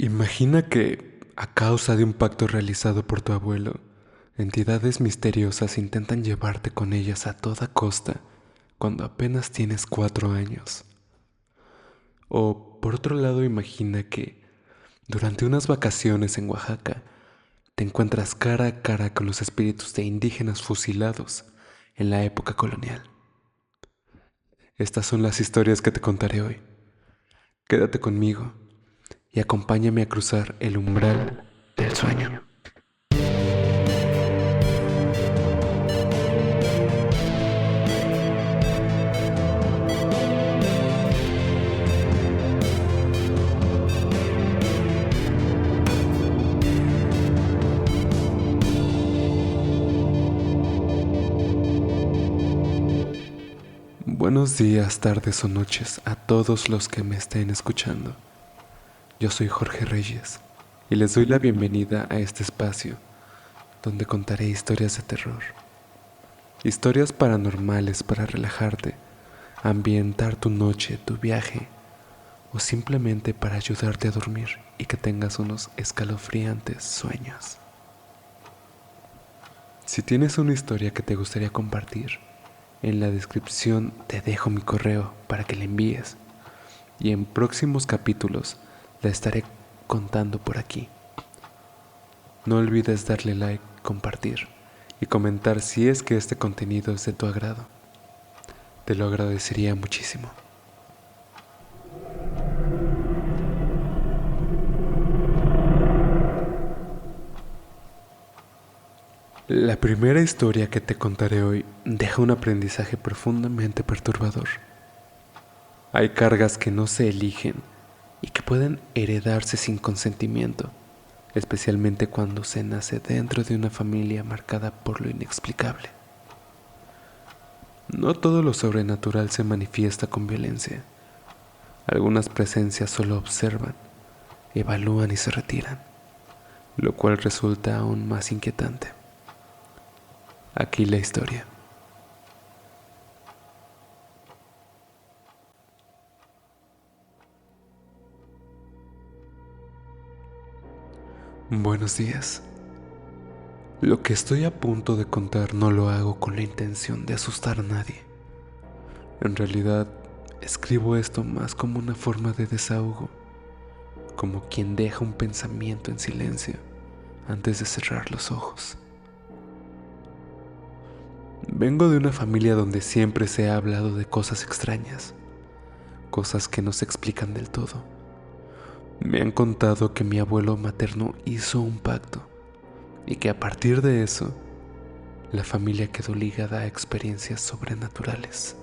Imagina que, a causa de un pacto realizado por tu abuelo, entidades misteriosas intentan llevarte con ellas a toda costa cuando apenas tienes 4 años. O, por otro lado, imagina que, durante unas vacaciones en Oaxaca, te encuentras cara a cara con los espíritus de indígenas fusilados en la época colonial. Estas son las historias que te contaré hoy. Quédate conmigo y acompáñame a cruzar el umbral del sueño. Buenos días, tardes o noches a todos los que me estén escuchando. Yo soy Jorge Reyes y les doy la bienvenida a este espacio donde contaré historias de terror. Historias paranormales para relajarte, ambientar tu noche, tu viaje o simplemente para ayudarte a dormir y que tengas unos escalofriantes sueños. Si tienes una historia que te gustaría compartir, en la descripción te dejo mi correo para que la envíes y en próximos capítulos la estaré contando por aquí. No olvides darle like, compartir y comentar si es que este contenido es de tu agrado. Te lo agradecería muchísimo. La primera historia que te contaré hoy deja un aprendizaje profundamente perturbador. Hay cargas que no se eligen y que pueden heredarse sin consentimiento, especialmente cuando se nace dentro de una familia marcada por lo inexplicable. No todo lo sobrenatural se manifiesta con violencia. Algunas presencias solo observan, evalúan y se retiran, lo cual resulta aún más inquietante. Aquí la historia. Buenos días. Lo que estoy a punto de contar no lo hago con la intención de asustar a nadie. En realidad, escribo esto más como una forma de desahogo, como quien deja un pensamiento en silencio antes de cerrar los ojos. Vengo de una familia donde siempre se ha hablado de cosas extrañas, cosas que no se explican del todo. Me han contado que mi abuelo materno hizo un pacto y que a partir de eso, la familia quedó ligada a experiencias sobrenaturales.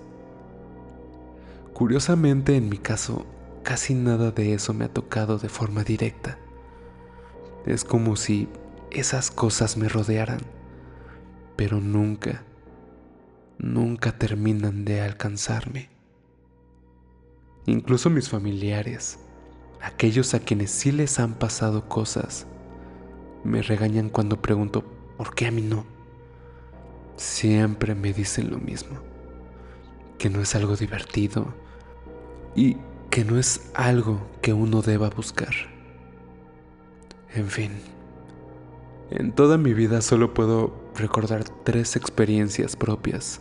Curiosamente, en mi caso, casi nada de eso me ha tocado de forma directa. Es como si esas cosas me rodearan, pero nunca terminan de alcanzarme. Incluso mis familiares, aquellos a quienes sí les han pasado cosas, me regañan cuando pregunto ¿por qué a mí no? Siempre me dicen lo mismo, que no es algo divertido y que no es algo que uno deba buscar. En fin, en toda mi vida solo puedo recordar 3 experiencias propias.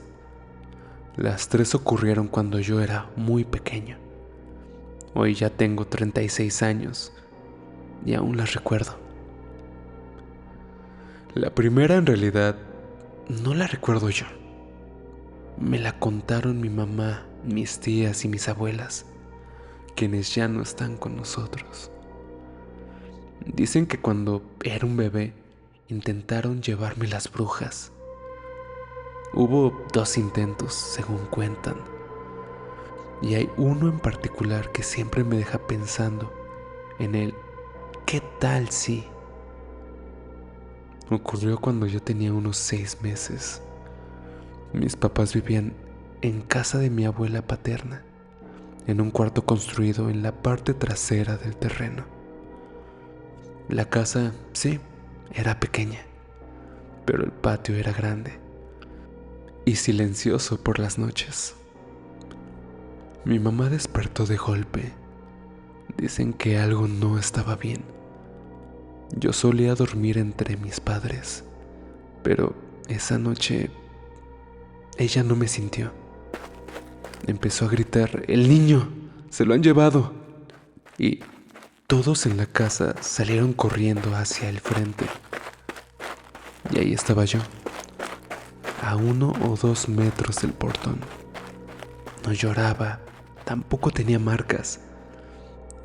Las 3 ocurrieron cuando yo era muy pequeño. Hoy ya tengo 36 años y aún las recuerdo. La primera en realidad no la recuerdo yo. Me la contaron mi mamá, mis tías y mis abuelas, quienes ya no están con nosotros. Dicen que cuando era un bebé intentaron llevarme las brujas. Hubo 2 intentos, según cuentan, y hay uno en particular que siempre me deja pensando en el ¿qué tal si? Ocurrió cuando yo tenía unos 6 meses. Mis papás vivían en casa de mi abuela paterna, en un cuarto construido en la parte trasera del terreno. La casa, sí, era pequeña, pero el patio era grande y silencioso por las noches. Mi mamá despertó de golpe, Dicen que algo no estaba bien. Yo solía dormir entre mis padres, pero esa noche ella no me sintió. Empezó a gritar: ¡El niño! ¡Se lo han llevado! Y todos en la casa salieron corriendo hacia el frente. Y ahí estaba yo, a 1 o 2 metros del portón. No lloraba, tampoco tenía marcas.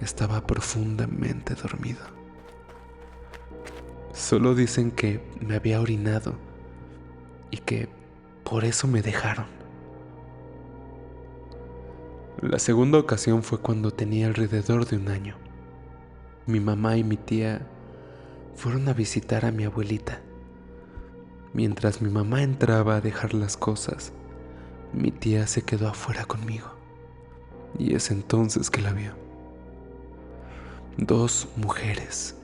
Estaba profundamente dormido. Solo dicen que me había orinado y que por eso me dejaron. La segunda ocasión fue cuando tenía alrededor de 1 año. Mi mamá y mi tía fueron a visitar a mi abuelita. Mientras mi mamá entraba a dejar las cosas, mi tía se quedó afuera conmigo. Y es entonces que la vio. 2 mujeres,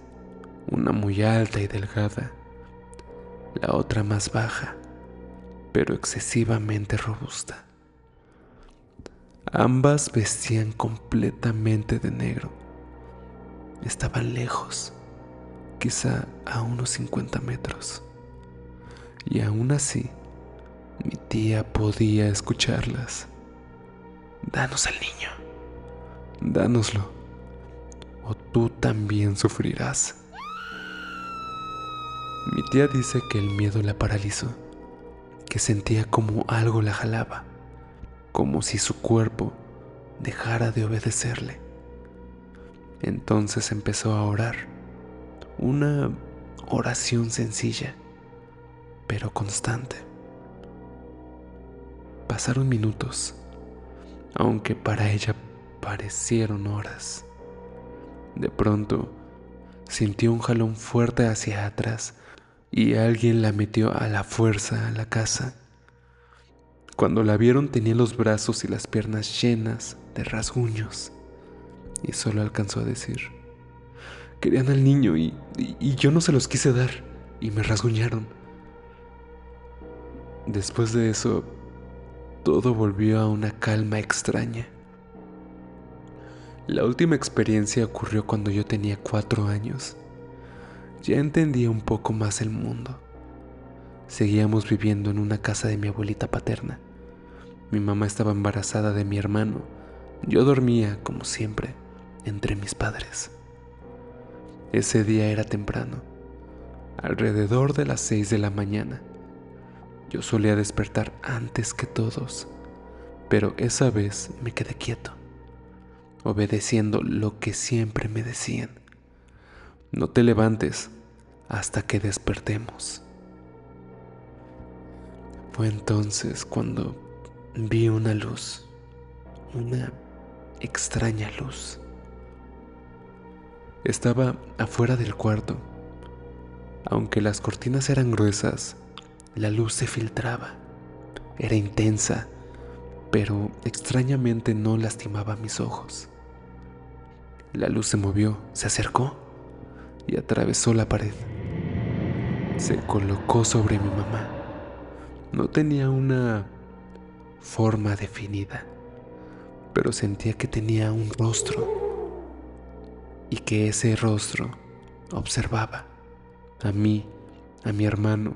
una muy alta y delgada, la otra más baja, pero excesivamente robusta. Ambas vestían completamente de negro. Estaban lejos, quizá a unos 50 metros. Y aún así, mi tía podía escucharlas. Danos al niño, dánoslo, o tú también sufrirás. Mi tía dice que el miedo la paralizó, que sentía como algo la jalaba, como si su cuerpo dejara de obedecerle. Entonces empezó a orar, una oración sencilla, pero constante. Pasaron minutos, aunque para ella parecieron horas. De pronto, sintió un jalón fuerte hacia atrás y alguien la metió a la fuerza a la casa. Cuando la vieron tenía los brazos y las piernas llenas de rasguños y solo alcanzó a decir: querían al niño y yo no se los quise dar y me rasguñaron. Después de eso, todo volvió a una calma extraña. La última experiencia ocurrió cuando yo tenía 4 años. Ya entendía un poco más el mundo. Seguíamos viviendo en una casa de mi abuelita paterna. Mi mamá estaba embarazada de mi hermano. Yo dormía, como siempre, entre mis padres. Ese día era temprano, alrededor de las 6 de la mañana. Yo solía despertar antes que todos, pero esa vez me quedé quieto, obedeciendo lo que siempre me decían: no te levantes hasta que despertemos. Fue entonces cuando vi una luz, una extraña luz. Estaba afuera del cuarto. Aunque las cortinas eran gruesas, la luz se filtraba. Era intensa, pero extrañamente no lastimaba mis ojos. La luz se movió, se acercó y atravesó la pared. Se colocó sobre mi mamá. No tenía una forma definida, pero sentía que tenía un rostro y que ese rostro observaba a mí, a mi hermano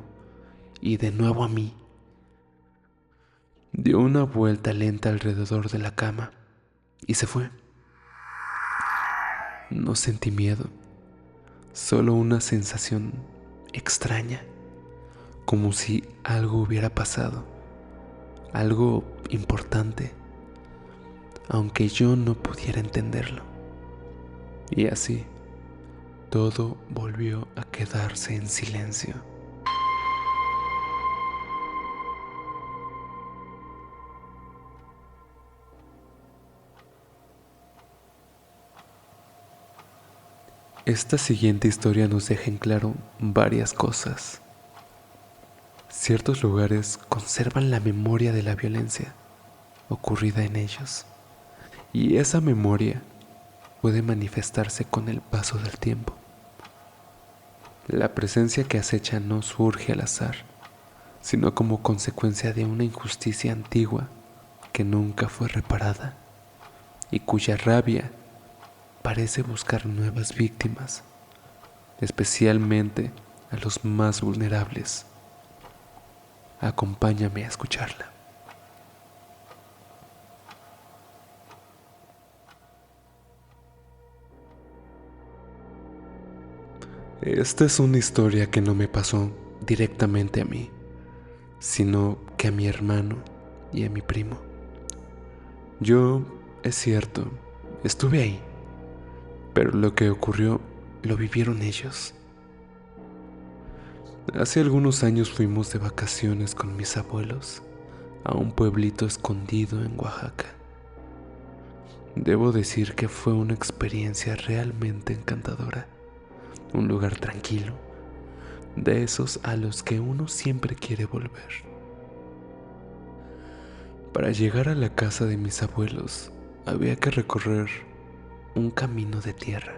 y de nuevo a mí. Dio una vuelta lenta alrededor de la cama y se fue. No sentí miedo, solo una sensación extraña, como si algo hubiera pasado, algo importante, aunque yo no pudiera entenderlo. Y así, todo volvió a quedarse en silencio. Esta siguiente historia nos deja en claro varias cosas. Ciertos lugares conservan la memoria de la violencia ocurrida en ellos, y esa memoria puede manifestarse con el paso del tiempo. La presencia que acecha no surge al azar, sino como consecuencia de una injusticia antigua que nunca fue reparada y cuya rabia parece buscar nuevas víctimas, especialmente a los más vulnerables. Acompáñame a escucharla. Esta es una historia que no me pasó directamente a mí, sino que a mi hermano y a mi primo. Yo, es cierto, estuve ahí, pero lo que ocurrió lo vivieron ellos. Hace algunos años fuimos de vacaciones con mis abuelos a un pueblito escondido en Oaxaca. Debo decir que fue una experiencia realmente encantadora, un lugar tranquilo, de esos a los que uno siempre quiere volver. Para llegar a la casa de mis abuelos había que recorrer un camino de tierra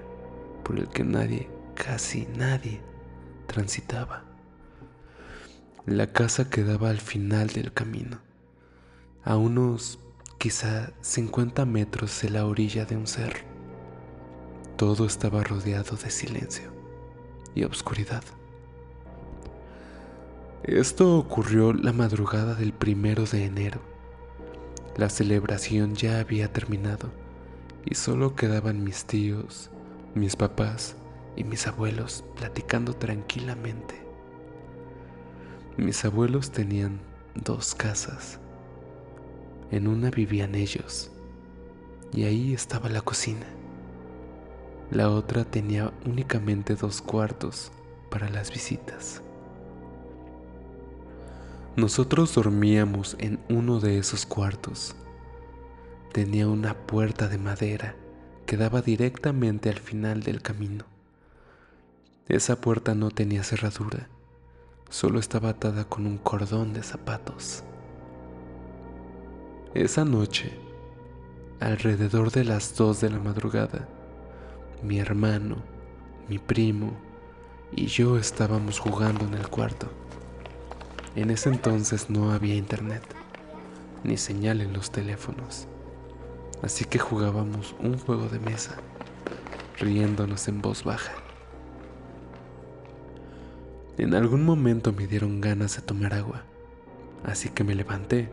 por el que nadie, casi nadie, transitaba. La casa quedaba al final del camino, a unos quizá 50 metros de la orilla de un cerro. Todo estaba rodeado de silencio y obscuridad. Esto ocurrió la madrugada del 1 de enero. La celebración ya había terminado y solo quedaban mis tíos, mis papás y mis abuelos platicando tranquilamente. Mis abuelos tenían 2 casas. En una vivían ellos y ahí estaba la cocina. La otra tenía únicamente 2 cuartos para las visitas. Nosotros dormíamos en uno de esos cuartos. Tenía una puerta de madera que daba directamente al final del camino. Esa puerta no tenía cerradura, solo estaba atada con un cordón de zapatos. Esa noche, alrededor de las 2 de la madrugada, mi hermano, mi primo y yo estábamos jugando en el cuarto. En ese entonces no había internet, ni señal en los teléfonos, así que jugábamos un juego de mesa, riéndonos en voz baja. En algún momento me dieron ganas de tomar agua, así que me levanté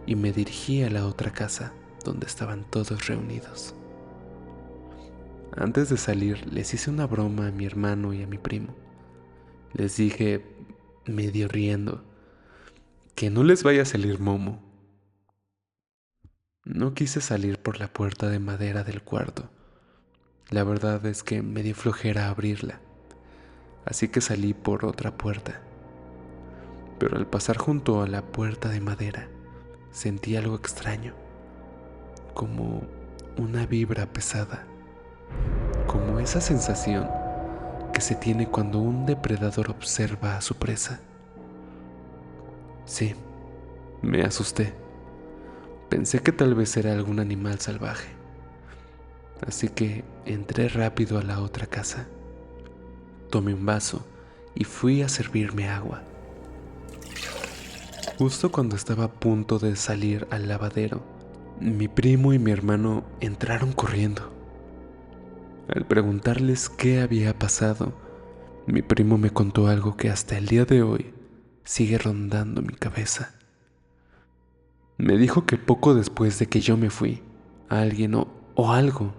y me dirigí a la otra casa donde estaban todos reunidos. Antes de salir les hice una broma a mi hermano y a mi primo. Les dije, medio riendo, que no les vaya a salir momo. No quise salir por la puerta de madera del cuarto. La verdad es que me dio flojera abrirla, así que salí por otra puerta. Pero al pasar junto a la puerta de madera, sentí algo extraño, como una vibra pesada, como esa sensación que se tiene cuando un depredador observa a su presa. Sí, me asusté. Pensé que tal vez era algún animal salvaje, así que entré rápido a la otra casa. Tomé un vaso y fui a servirme agua. Justo cuando estaba a punto de salir al lavadero, mi primo y mi hermano entraron corriendo. Al preguntarles qué había pasado, mi primo me contó algo que hasta el día de hoy sigue rondando mi cabeza. Me dijo que poco después de que yo me fui, alguien o algo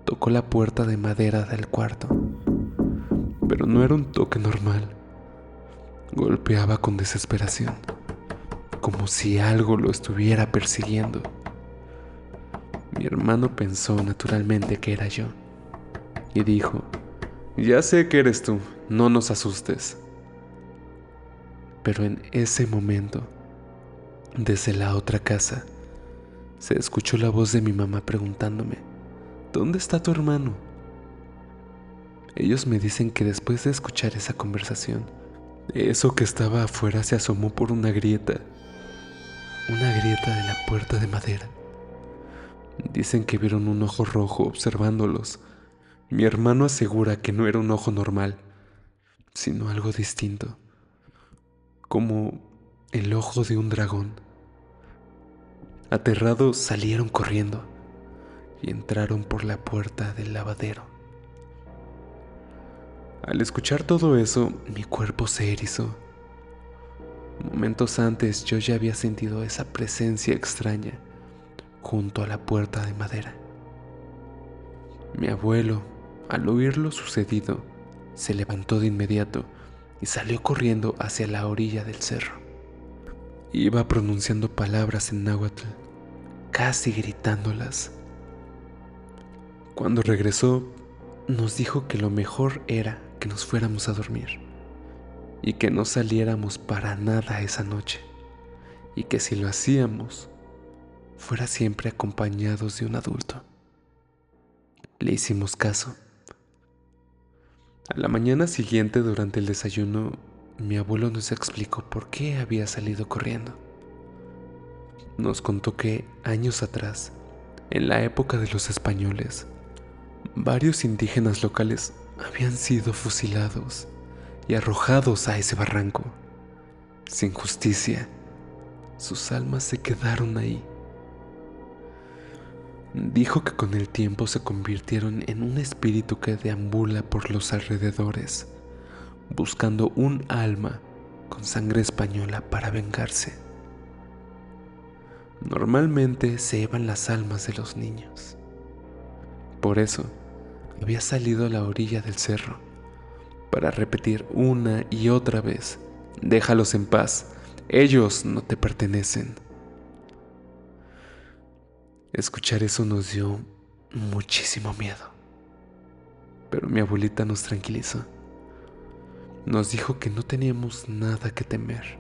tocó la puerta de madera del cuarto. Pero no era un toque normal. Golpeaba con desesperación, como si algo lo estuviera persiguiendo. Mi hermano pensó naturalmente que era yo y dijo, ya sé que eres tú, no nos asustes. Pero en ese momento, desde la otra casa, se escuchó la voz de mi mamá preguntándome, ¿dónde está tu hermano? Ellos me dicen que después de escuchar esa conversación, eso que estaba afuera se asomó por una grieta de la puerta de madera. Dicen que vieron un ojo rojo observándolos. Mi hermano asegura que no era un ojo normal, sino algo distinto, como el ojo de un dragón. Aterrados salieron corriendo y entraron por la puerta del lavadero. Al escuchar todo eso, mi cuerpo se erizó. Momentos antes yo ya había sentido esa presencia extraña junto a la puerta de madera. Mi abuelo, al oír lo sucedido, se levantó de inmediato y salió corriendo hacia la orilla del cerro. Iba pronunciando palabras en náhuatl, casi gritándolas. Cuando regresó, nos dijo que lo mejor era que nos fuéramos a dormir y que no saliéramos para nada esa noche, y que si lo hacíamos, fuera siempre acompañados de un adulto. Le hicimos caso. A la mañana siguiente, durante el desayuno, mi abuelo nos explicó por qué había salido corriendo. Nos contó que años atrás, en la época de los españoles, varios indígenas locales habían sido fusilados y arrojados a ese barranco. Sin justicia, sus almas se quedaron ahí. Dijo que con el tiempo se convirtieron en un espíritu que deambula por los alrededores, buscando un alma con sangre española para vengarse. Normalmente se llevan las almas de los niños. Por eso, había salido a la orilla del cerro, para repetir una y otra vez: déjalos en paz, ellos no te pertenecen. Escuchar eso nos dio muchísimo miedo, pero mi abuelita nos tranquilizó. Nos dijo que no teníamos nada que temer,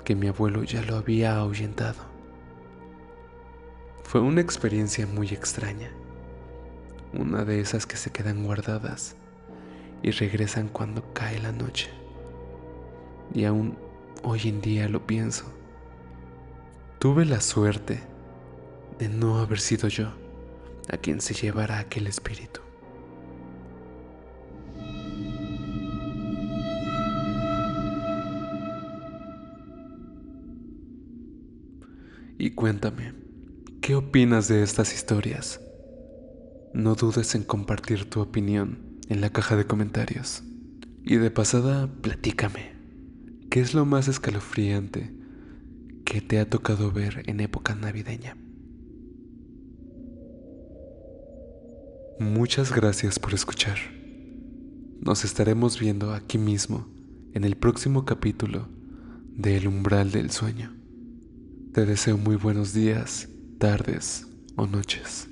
que mi abuelo ya lo había ahuyentado. Fue una experiencia muy extraña, una de esas que se quedan guardadas y regresan cuando cae la noche. Y aún hoy en día lo pienso. Tuve la suerte de no haber sido yo a quien se llevara aquel espíritu. Y cuéntame, ¿qué opinas de estas historias? No dudes en compartir tu opinión en la caja de comentarios. Y de pasada, platícame, ¿qué es lo más escalofriante que te ha tocado ver en época navideña? Muchas gracias por escuchar. Nos estaremos viendo aquí mismo en el próximo capítulo de El Umbral del Sueño. Te deseo muy buenos días, tardes o noches.